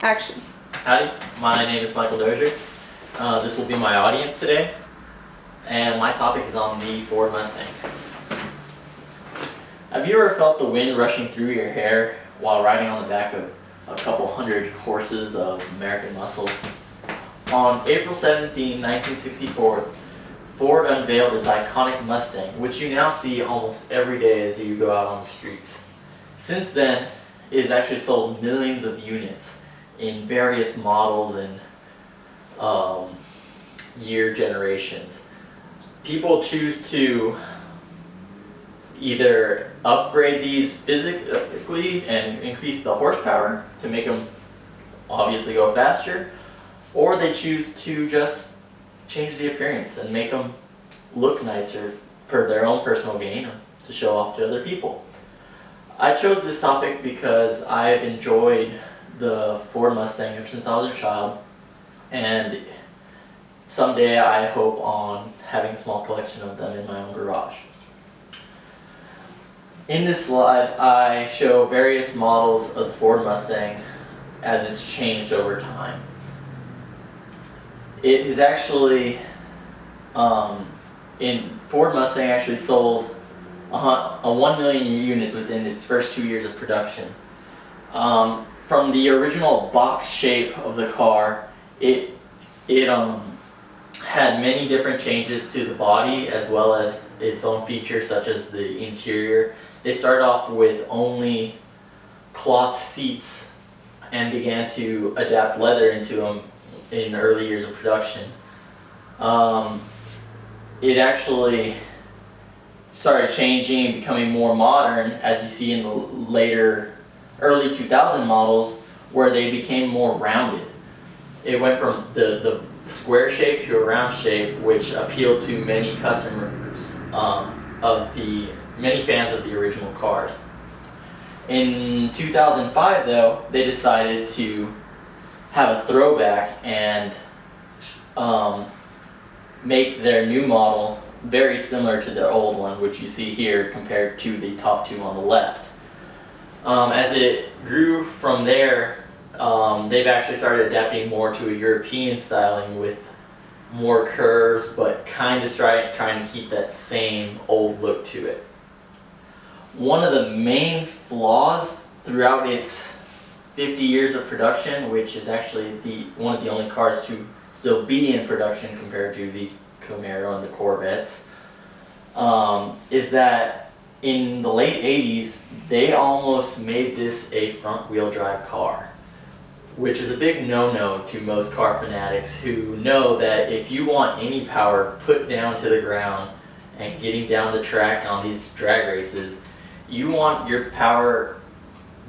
Action. Howdy, my name is Michael Dozier. This will be my audience today, and my topic is on the Ford Mustang. Have you ever felt the wind rushing through your hair while riding on the back of a couple hundred horses of American muscle? On April 17, 1964, Ford unveiled its iconic Mustang, which you now see almost every day as you go out on the streets. Since then, it has actually sold millions of units in various models and year generations. People choose to either upgrade these physically and increase the horsepower to make them obviously go faster, or they choose to just change the appearance and make them look nicer for their own personal gain or to show off to other people. I chose this topic because I've enjoyed the Ford Mustang ever since I was a child, and someday I hope on having a small collection of them in my own garage. In this slide, I show various models of the Ford Mustang as it's changed over time. It is actually, Ford Mustang actually sold 1 million units within its first 2 years of production. From the original box shape of the car, it had many different changes to the body as well as its own features such as the interior. They started off with only cloth seats and began to adapt leather into them in the early years of production. It actually started changing and becoming more modern, as you see in the later early 2000 models, where they became more rounded. It went from the square shape to a round shape, which appealed to many customers many fans of the original cars. In 2005 though, they decided to have a throwback and make their new model very similar to their old one, which you see here compared to the top two on the left. As it grew from there, they've actually started adapting more to a European styling with more curves, but kind of trying to keep that same old look to it. One of the main flaws throughout its 50 years of production, which is actually one of the only cars to still be in production compared to the Camaro and the Corvettes, is that in the late 80s, they almost made this a front-wheel drive car, which is a big no-no to most car fanatics who know that if you want any power put down to the ground and getting down the track on these drag races, you want your power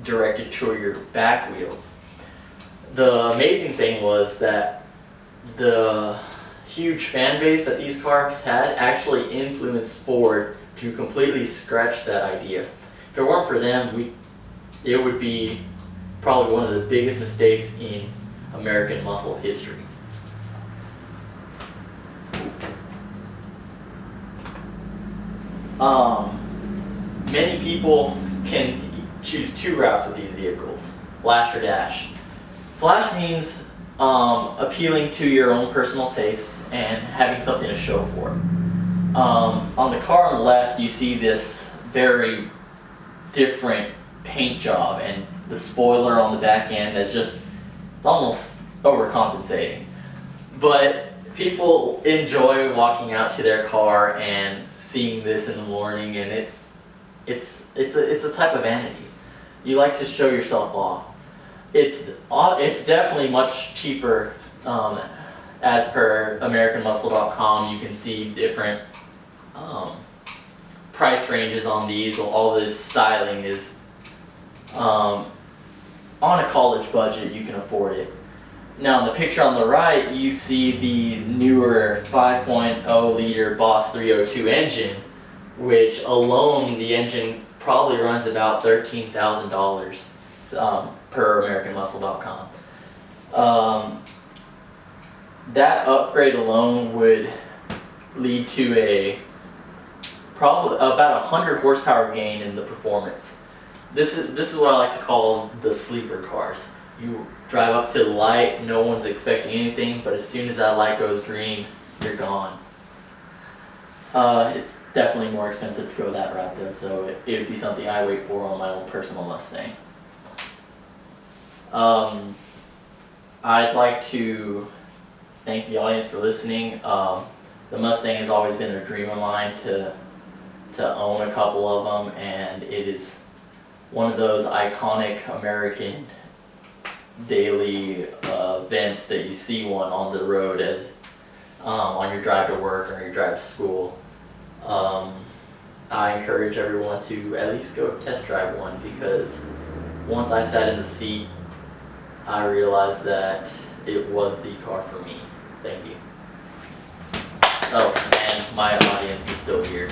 directed toward your back wheels. The amazing thing was that the huge fan base that these cars had actually influenced Ford to completely scratch that idea. If it weren't for them, it would be probably one of the biggest mistakes in American muscle history. Many people can choose two routes with these vehicles, flash or dash. Flash means appealing to your own personal tastes and having something to show for it. On the car on the left, you see this very different paint job, and the spoiler on the back end is it's almost overcompensating. But people enjoy walking out to their car and seeing this in the morning, and it's a type of vanity. You like to show yourself off. It's definitely much cheaper. As per AmericanMuscle.com, you can see different price ranges on these. All this styling is on a college budget, you can afford it. Now in the picture on the right, you see the newer 5.0 liter Boss 302 engine, which alone the engine probably runs about $13,000 per AmericanMuscle.com. That upgrade alone would lead to probably about 100 horsepower gain in the performance. This is what I like to call the sleeper cars. You drive up to the light, no one's expecting anything, but as soon as that light goes green, you're gone. It's definitely more expensive to go that route though, so it would be something I wait for on my own personal Mustang. I'd like to thank the audience for listening. The Mustang has always been a dream of mine to own a couple of them, and it is one of those iconic American daily events that you see one on the road as on your drive to work or your drive to school. I encourage everyone to at least go test drive one, because once I sat in the seat, I realized that it was the car for me. Thank you. Oh, and my audience is still here.